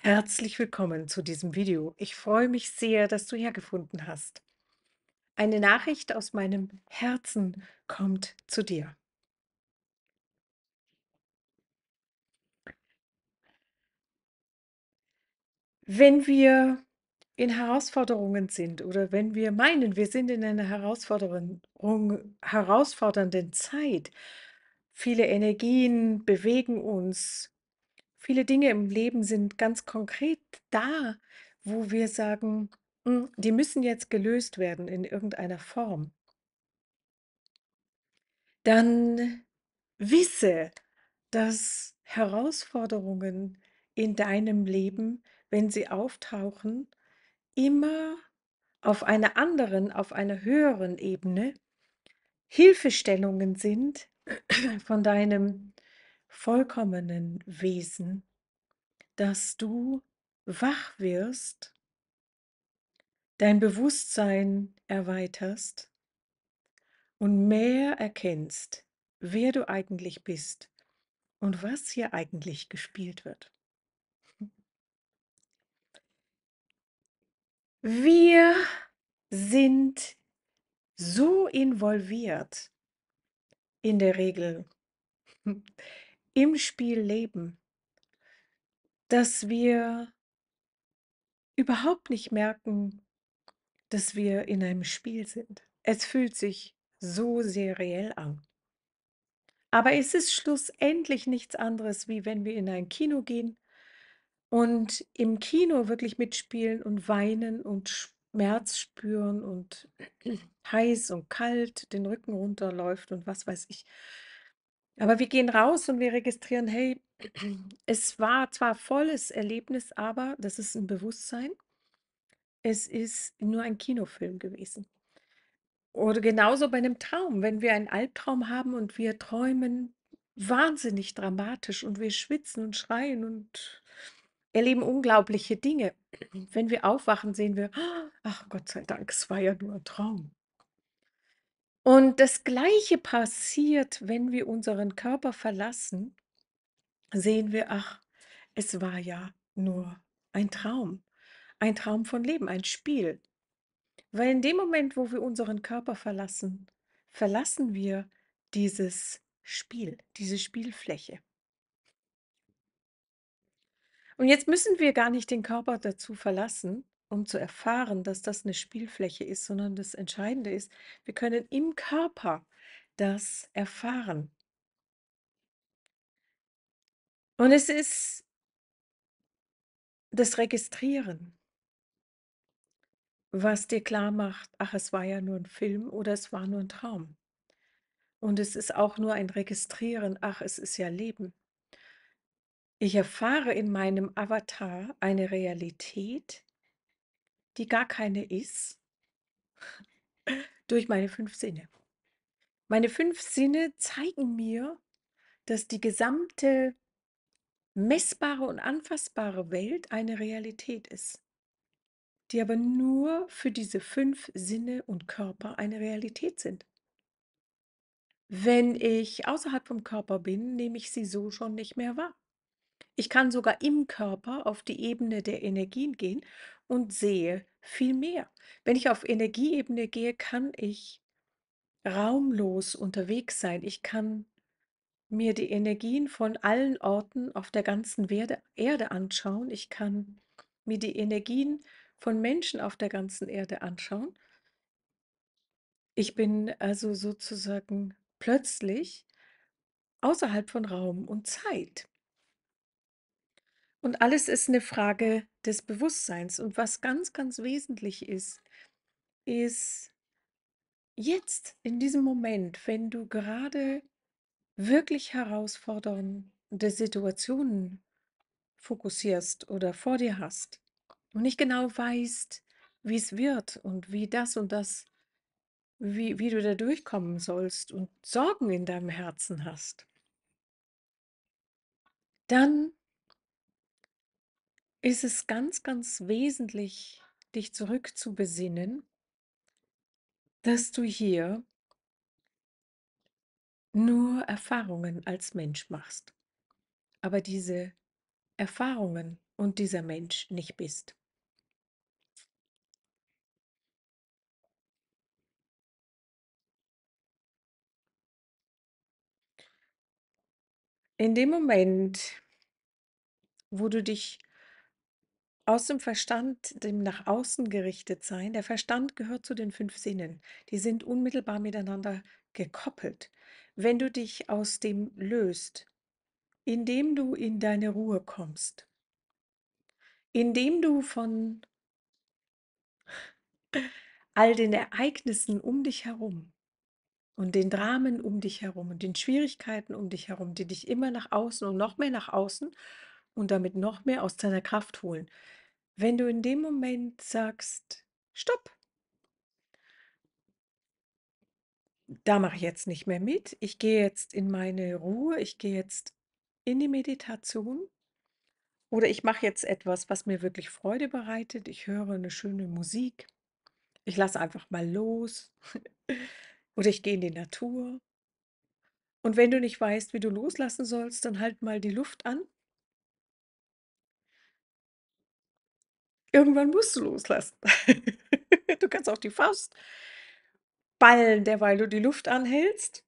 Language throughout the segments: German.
Herzlich willkommen zu diesem Video. Ich freue mich sehr, dass du hergefunden hast. Eine Nachricht aus meinem Herzen kommt zu dir. Wenn wir in Herausforderungen sind oder wenn wir meinen, wir sind in einer herausfordernden Zeit, viele Energien bewegen uns, viele Dinge im Leben sind ganz konkret da, wo wir sagen, die müssen jetzt gelöst werden in irgendeiner Form. Dann wisse, dass Herausforderungen in deinem Leben, wenn sie auftauchen, immer auf einer anderen, auf einer höheren Ebene Hilfestellungen sind von deinem vollkommenen Wesen, dass du wach wirst, dein Bewusstsein erweiterst und mehr erkennst, wer du eigentlich bist und was hier eigentlich gespielt wird. Wir sind so involviert in der Regel im Spielleben, dass wir überhaupt nicht merken, dass wir in einem Spiel sind. Es fühlt sich so sehr reell an. Aber es ist schlussendlich nichts anderes, wie wenn wir in ein Kino gehen und im Kino wirklich mitspielen und weinen und Schmerz spüren und heiß und kalt den Rücken runterläuft und was weiß ich. Aber wir gehen raus und wir registrieren, hey, es war zwar volles Erlebnis, aber das ist ein Bewusstsein, es ist nur ein Kinofilm gewesen. Oder genauso bei einem Traum, wenn wir einen Albtraum haben und wir träumen wahnsinnig dramatisch und wir schwitzen und schreien und erleben unglaubliche Dinge. Wenn wir aufwachen, sehen wir, ach Gott sei Dank, es war ja nur ein Traum. Und das Gleiche passiert, wenn wir unseren Körper verlassen, sehen wir, ach, es war ja nur ein Traum von Leben, ein Spiel. Weil in dem Moment, wo wir unseren Körper verlassen, verlassen wir dieses Spiel, diese Spielfläche. Und jetzt müssen wir gar nicht den Körper dazu verlassen, um zu erfahren, dass das eine Spielfläche ist, sondern das Entscheidende ist, wir können im Körper das erfahren. Und es ist das Registrieren, was dir klar macht, ach, es war ja nur ein Film oder es war nur ein Traum. Und es ist auch nur ein Registrieren, ach, es ist ja Leben. Ich erfahre in meinem Avatar eine Realität, die gar keine ist, durch meine 5 Sinne. Meine 5 Sinne zeigen mir, dass die gesamte messbare und anfassbare Welt eine Realität ist, die aber nur für diese 5 Sinne und Körper eine Realität sind. Wenn ich außerhalb vom Körper bin, nehme ich sie so schon nicht mehr wahr. Ich kann sogar im Körper auf die Ebene der Energien gehen und sehe viel mehr. Wenn ich auf Energieebene gehe, kann ich raumlos unterwegs sein. Ich kann mir die Energien von allen Orten auf der ganzen Erde anschauen. Ich kann mir die Energien von Menschen auf der ganzen Erde anschauen. Ich bin also sozusagen plötzlich außerhalb von Raum und Zeit. Und alles ist eine Frage des Bewusstseins. Und was ganz, ganz wesentlich ist, ist jetzt, in diesem Moment, wenn du gerade wirklich herausfordernde Situationen fokussierst oder vor dir hast und nicht genau weißt, wie es wird und wie das und das, wie du da durchkommen sollst und Sorgen in deinem Herzen hast, dann ist es ganz, ganz wesentlich, dich zurückzubesinnen, dass du hier nur Erfahrungen als Mensch machst. Aber diese Erfahrungen und dieser Mensch nicht bist. In dem Moment, wo du dich aus dem Verstand, dem nach außen gerichtet sein, der Verstand gehört zu den 5 Sinnen. Die sind unmittelbar miteinander gekoppelt. Wenn du dich aus dem löst, indem du in deine Ruhe kommst, indem du von all den Ereignissen um dich herum und den Dramen um dich herum und den Schwierigkeiten um dich herum, die dich immer nach außen und noch mehr nach außen und damit noch mehr aus deiner Kraft holen. Wenn du in dem Moment sagst: „Stopp, da mache ich jetzt nicht mehr mit. Ich gehe jetzt in meine Ruhe, ich gehe jetzt in die Meditation oder ich mache jetzt etwas, was mir wirklich Freude bereitet. Ich höre eine schöne Musik. Ich lasse einfach mal los oder ich gehe in die Natur.“ Und wenn du nicht weißt, wie du loslassen sollst, dann halt mal die Luft an. Irgendwann musst du loslassen. Du kannst auch die Faust ballen, derweil du die Luft anhältst.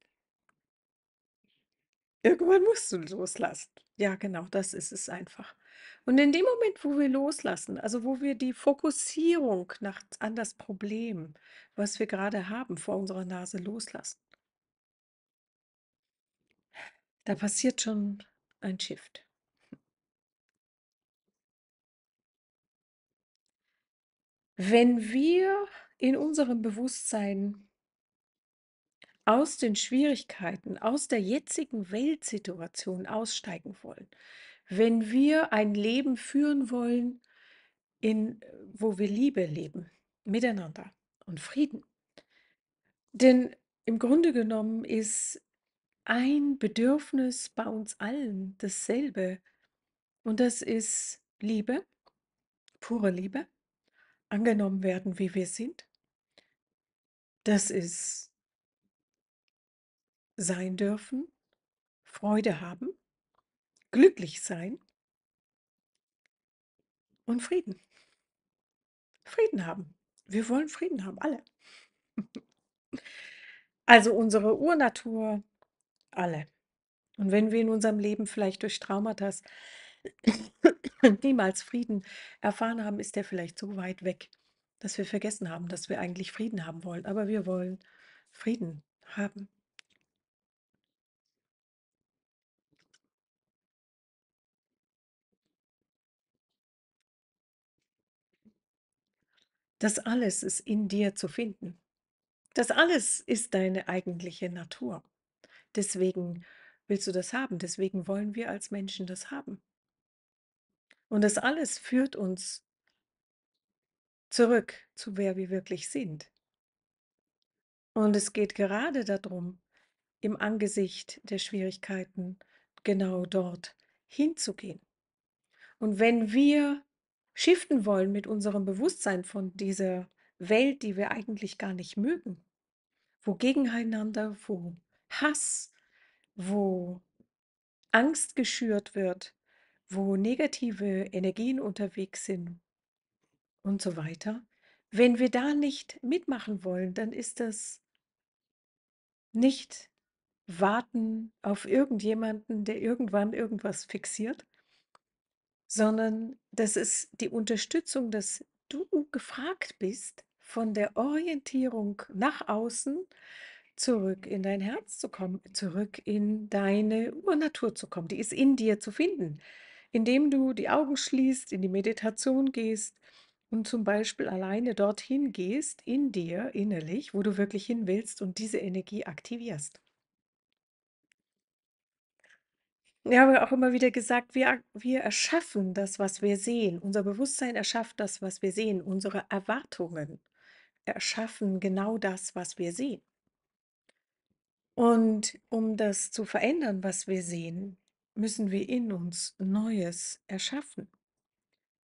Irgendwann musst du loslassen. Ja, genau, das ist es einfach. Und in dem Moment, wo wir loslassen, also wo wir die Fokussierung an das Problem, was wir gerade haben, vor unserer Nase loslassen, da passiert schon ein Shift. Wenn wir in unserem Bewusstsein aus den Schwierigkeiten, aus der jetzigen Weltsituation aussteigen wollen, wenn wir ein Leben führen wollen, wo wir Liebe leben, miteinander und Frieden. Denn im Grunde genommen ist ein Bedürfnis bei uns allen dasselbe. Und das ist Liebe, pure Liebe, angenommen werden, wie wir sind. Das ist sein dürfen, Freude haben, glücklich sein und Frieden. Frieden haben. Wir wollen Frieden haben, alle. Also unsere Urnatur, alle. Und wenn wir in unserem Leben vielleicht durch Traumata niemals Frieden erfahren haben, ist der vielleicht so weit weg, dass wir vergessen haben, dass wir eigentlich Frieden haben wollen. Aber wir wollen Frieden haben. Das alles ist in dir zu finden. Das alles ist deine eigentliche Natur. Deswegen willst du das haben. Deswegen wollen wir als Menschen das haben. Und das alles führt uns zurück zu wer wir wirklich sind. Und es geht gerade darum, im Angesicht der Schwierigkeiten genau dort hinzugehen. Und wenn wir shiften wollen mit unserem Bewusstsein von dieser Welt, die wir eigentlich gar nicht mögen, wo Gegeneinander, wo Hass, wo Angst geschürt wird, wo negative Energien unterwegs sind und so weiter, wenn wir da nicht mitmachen wollen, dann ist das nicht warten auf irgendjemanden, der irgendwann irgendwas fixiert, sondern das ist die Unterstützung, dass du gefragt bist, von der Orientierung nach außen zurück in dein Herz zu kommen, zurück in deine Urnatur zu kommen. Die ist in dir zu finden, indem du die Augen schließt, in die Meditation gehst und zum Beispiel alleine dorthin gehst, in dir innerlich, wo du wirklich hin willst und diese Energie aktivierst. Ja, aber auch immer wieder gesagt, wir erschaffen das, was wir sehen. Unser Bewusstsein erschafft das, was wir sehen. Unsere Erwartungen erschaffen genau das, was wir sehen. Und um das zu verändern, was wir sehen, müssen wir in uns Neues erschaffen.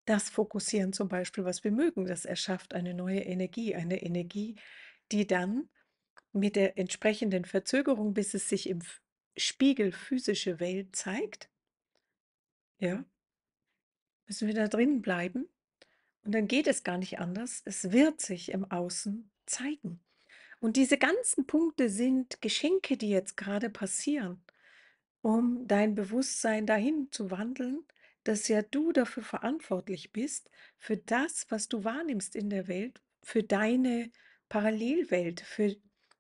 Das Fokussieren zum Beispiel, was wir mögen, das erschafft eine Energie, die dann mit der entsprechenden Verzögerung, bis es sich im Spiegel physische Welt zeigt, ja, müssen wir da drin bleiben und dann geht es gar nicht anders. Es wird sich im Außen zeigen. Und diese ganzen Punkte sind Geschenke, die jetzt gerade passieren, um dein Bewusstsein dahin zu wandeln, dass ja du dafür verantwortlich bist, für das, was du wahrnimmst in der Welt, für deine Parallelwelt, für,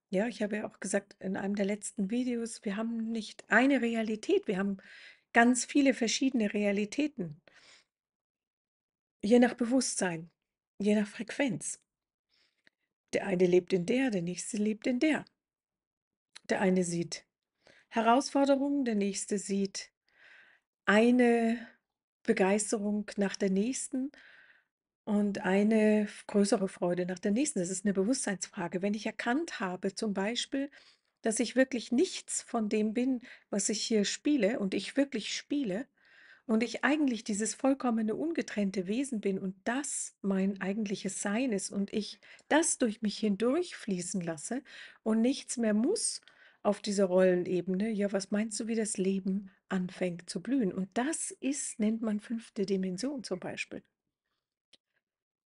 ja, ich habe ja auch gesagt in einem der letzten Videos, wir haben nicht eine Realität, wir haben ganz viele verschiedene Realitäten, je nach Bewusstsein, je nach Frequenz. Der eine lebt in der nächste lebt in der. Der eine sieht Herausforderungen, der nächste sieht eine Begeisterung nach der nächsten und eine größere Freude nach der nächsten. Das ist eine Bewusstseinsfrage. Wenn ich erkannt habe, zum Beispiel, dass ich wirklich nichts von dem bin, was ich hier spiele und ich wirklich spiele, und ich eigentlich dieses vollkommene ungetrennte Wesen bin und das mein eigentliches Sein ist und ich das durch mich hindurch fließen lasse und nichts mehr muss auf dieser Rollenebene, ja, was meinst du, wie das Leben anfängt zu blühen? Und das ist, nennt man fünfte Dimension zum Beispiel.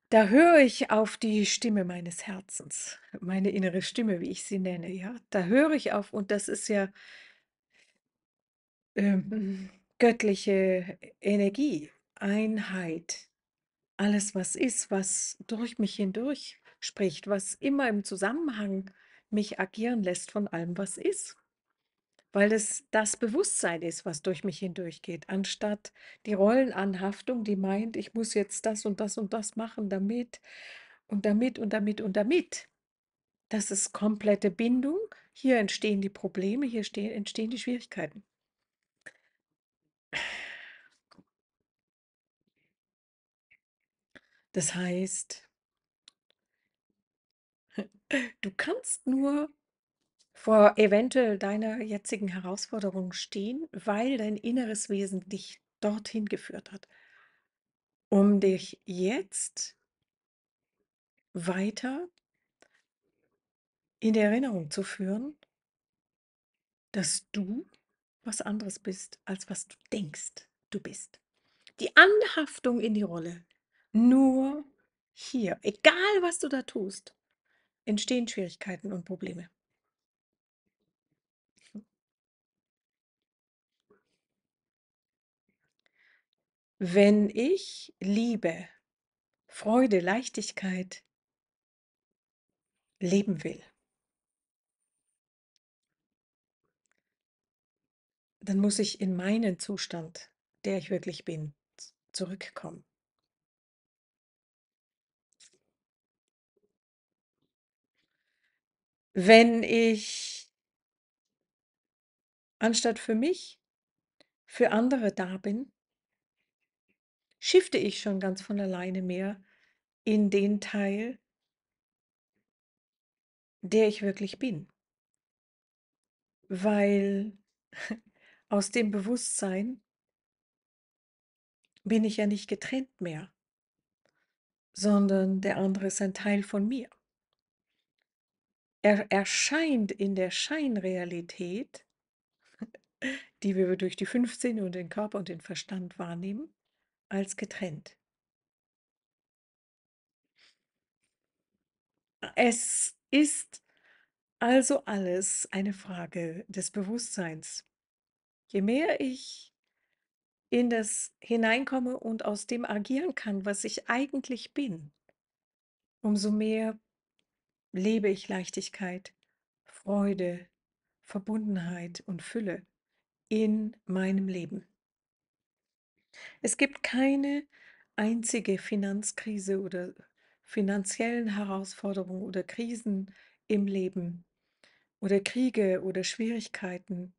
Da höre ich auf die Stimme meines Herzens, meine innere Stimme, wie ich sie nenne, ja. Da höre ich auf und das ist ja göttliche Energie, Einheit, alles, was ist, was durch mich hindurch spricht, was immer im Zusammenhang mich agieren lässt von allem, was ist. Weil es das Bewusstsein ist, was durch mich hindurchgeht, anstatt die Rollenanhaftung, die meint, ich muss jetzt das und das und das machen, damit und damit und damit und damit. Das ist komplette Bindung. Hier entstehen die Probleme, hier entstehen die Schwierigkeiten. Das heißt, du kannst nur vor eventuell deiner jetzigen Herausforderung stehen, weil dein inneres Wesen dich dorthin geführt hat, um dich jetzt weiter in die Erinnerung zu führen, dass du was anderes bist, als was du denkst, du bist. Die Anhaftung in die Rolle, nur hier, egal was du da tust, entstehen Schwierigkeiten und Probleme. Wenn ich Liebe, Freude, Leichtigkeit leben will, dann muss ich in meinen Zustand, der ich wirklich bin, zurückkommen. Wenn ich anstatt für mich, für andere da bin, shifte ich schon ganz von alleine mehr in den Teil, der ich wirklich bin. Weil aus dem Bewusstsein bin ich ja nicht getrennt mehr, sondern der andere ist ein Teil von mir. Er erscheint in der Scheinrealität, die wir durch die 15 und den Körper und den Verstand wahrnehmen, als getrennt. Es ist also alles eine Frage des Bewusstseins. Je mehr ich in das hineinkomme und aus dem agieren kann, was ich eigentlich bin, umso mehr lebe ich Leichtigkeit, Freude, Verbundenheit und Fülle in meinem Leben. Es gibt keine einzige Finanzkrise oder finanziellen Herausforderungen oder Krisen im Leben oder Kriege oder Schwierigkeiten,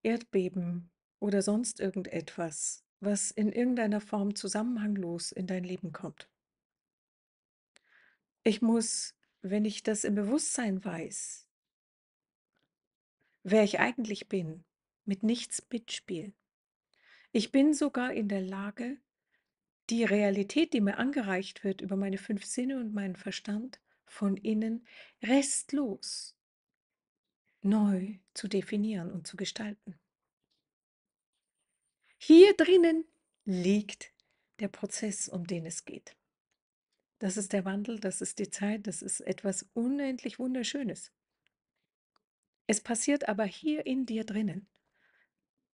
Erdbeben oder sonst irgendetwas, was in irgendeiner Form zusammenhanglos in dein Leben kommt. Ich muss, wenn ich das im Bewusstsein weiß, wer ich eigentlich bin, mit nichts mitspielen. Ich bin sogar in der Lage, die Realität, die mir angereicht wird über meine 5 Sinne und meinen Verstand, von innen restlos neu zu definieren und zu gestalten. Hier drinnen liegt der Prozess, um den es geht. Das ist der Wandel, das ist die Zeit, das ist etwas unendlich Wunderschönes. Es passiert aber hier in dir drinnen,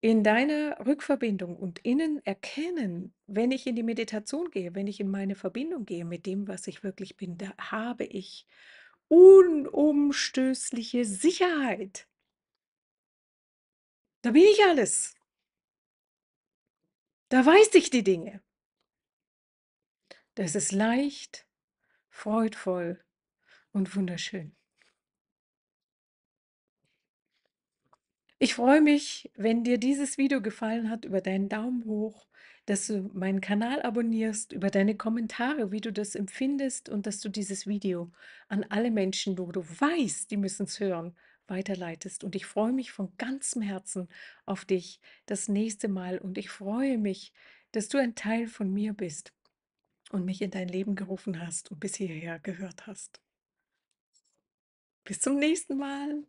in deiner Rückverbindung und innen erkennen, wenn ich in die Meditation gehe, wenn ich in meine Verbindung gehe mit dem, was ich wirklich bin, da habe ich unumstößliche Sicherheit. Da bin ich alles. Da weiß ich die Dinge. Das ist leicht, freudvoll und wunderschön. Ich freue mich, wenn dir dieses Video gefallen hat, über deinen Daumen hoch, dass du meinen Kanal abonnierst, über deine Kommentare, wie du das empfindest und dass du dieses Video an alle Menschen, wo du weißt, die müssen es hören, weiterleitest. Und ich freue mich von ganzem Herzen auf dich das nächste Mal und ich freue mich, dass du ein Teil von mir bist und mich in dein Leben gerufen hast und bis hierher gehört hast. Bis zum nächsten Mal.